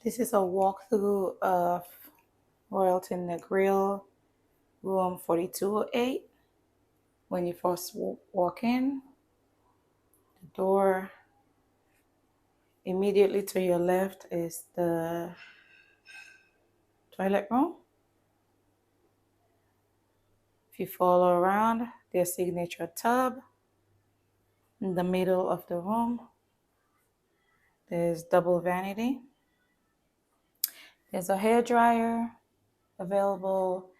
This is a walkthrough of Royalton Negril, room 4208. When you first walk in, the door immediately to your left is the toilet room. If you follow around, their signature tub. In the middle of the room, there's double vanity. There's a hair dryer available,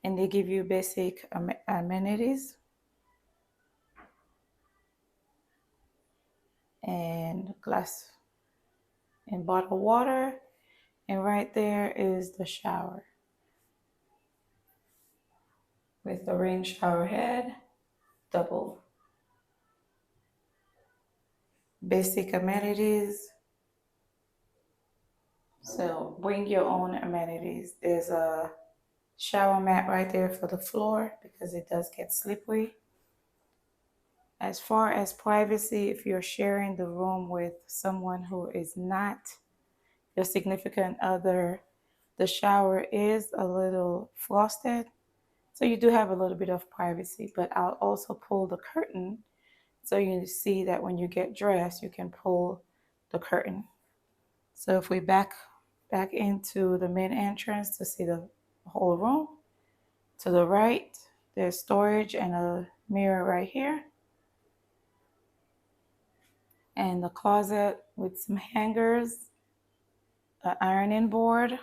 and they give you basic amenities and glass and bottled water. And right there is the shower with the rain shower head, double. Basic amenities. So bring your own amenities. There's a shower mat right there for the floor because it does get slippery. As far as privacy, if you're sharing the room with someone who is not your significant other, the shower is a little frosted. So you do have a little bit of privacy, but I'll also pull the curtain so you see that when you get dressed, you can pull the curtain. So if we back into the main entrance to see the whole room, to the right, there's storage and a mirror right here. And the closet with some hangers, an ironing board,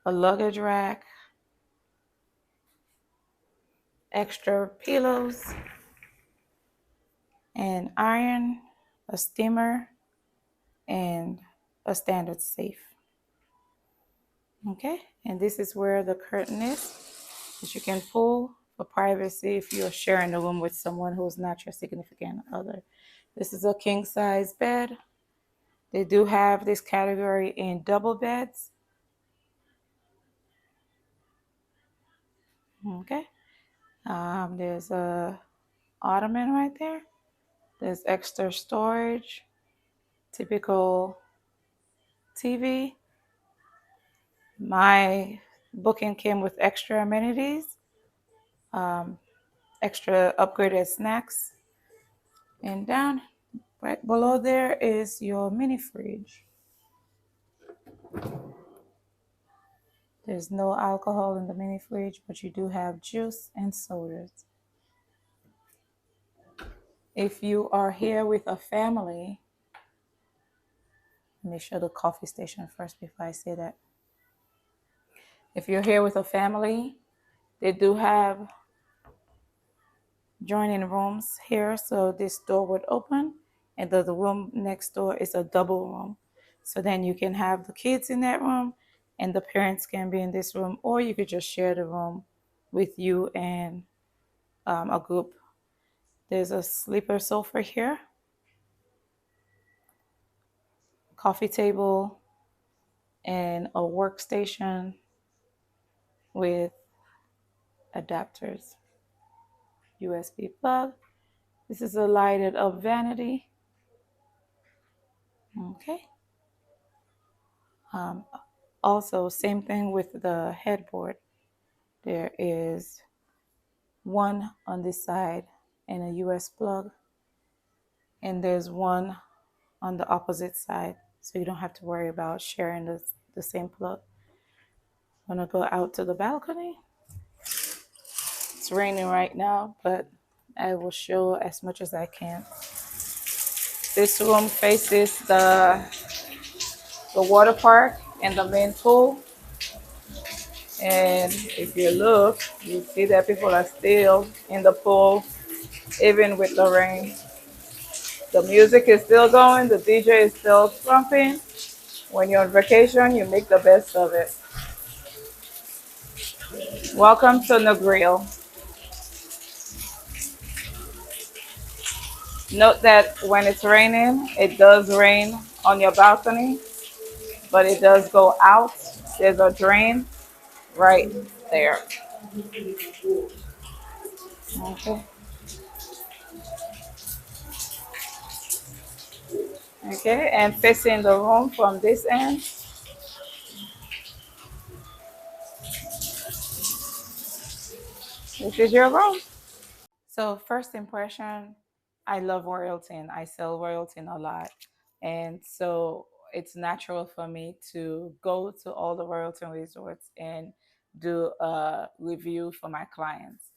a luggage rack, extra pillows, an iron, a steamer, and a standard safe. Okay, and this is where the curtain is that you can pull for privacy if you're sharing the room with someone who's not your significant other. This is a king size bed. They do have this category in double beds. Okay, there's a ottoman right there. There's extra storage, typical TV. My booking came with extra amenities, extra upgraded snacks. And down right below there is your mini fridge. There's no alcohol in the mini fridge, but you do have juice and sodas. If you are here with a family, let me show the coffee station first before I say that. If you're here with a family, they do have joining rooms here. So this door would open, and the room next door is a double room. So then you can have the kids in that room, and the parents can be in this room, or you could just share the room with you and a group. There's a sleeper sofa here, coffee table, and a workstation with adapters, USB plug. This is a lighted up vanity. Okay. Also, same thing with the headboard. There is one on this side and a US plug, and there's one on the opposite side, so you don't have to worry about sharing the same plug. I'm gonna go out to the balcony. It's raining right now, but I will show as much as I can. This room faces the water park and the main pool. And if you look, you see that people are still in the pool, even with the rain. The music is still going, the DJ is still pumping. When you're on vacation, you make the best of it. Welcome to Negril. Note that when it's raining, it does rain on your balcony, but it does go out. There's a drain right there. Okay. Okay, and facing the room from this end. This is your room. So first impression, I love Royalton. I sell Royalton a lot. And so it's natural for me to go to all the Royalton resorts and do a review for my clients.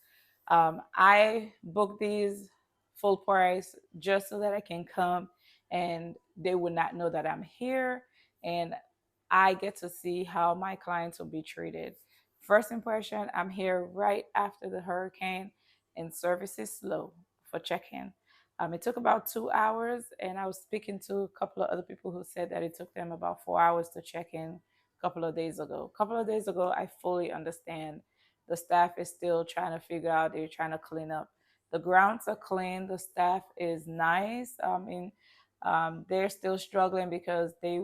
I book these full price just so that I can come and they would not know that I'm here, and I get to see how my clients will be treated. First impression, I'm here right after the hurricane and service is slow for check-in. It took about 2 hours, and I was speaking to a couple of other people who said that it took them about 4 hours to check in a couple of days ago. A couple of days ago, I fully understand. The staff is still trying to figure out, they're trying to clean up. The grounds are clean, the staff is nice. They're still struggling because they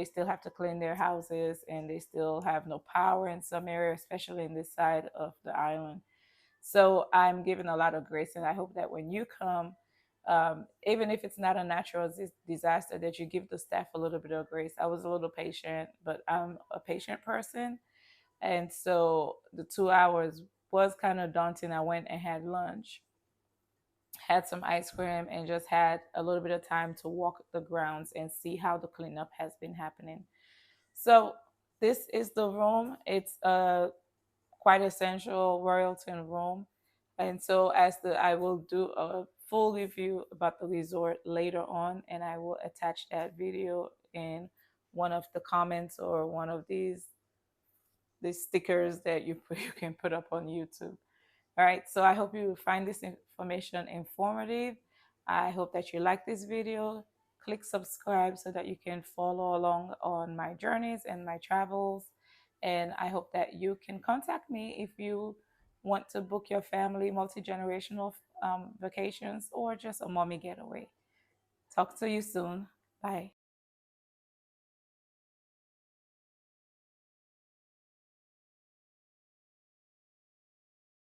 still have to clean their houses and they still have no power in some areas, especially in this side of the island. So I'm giving a lot of grace, and I hope that when you come, even if it's not a natural disaster, that you give the staff a little bit of grace. I was a little patient, but I'm a patient person, and so the 2 hours was kind of daunting. I went and had lunch, had some ice cream, and just had a little bit of time to walk the grounds and see how the cleanup has been happening. So this is the room. It's a quite essential Royalton room. And so I will do a full review about the resort later on, and I will attach that video in one of the comments or one of these stickers that you can put up on YouTube. All right, so I hope you find this information informative. I hope that you like this video. Click subscribe so that you can follow along on my journeys and my travels. And I hope that you can contact me if you want to book your family multi-generational vacations or just a mommy getaway. Talk to you soon. Bye.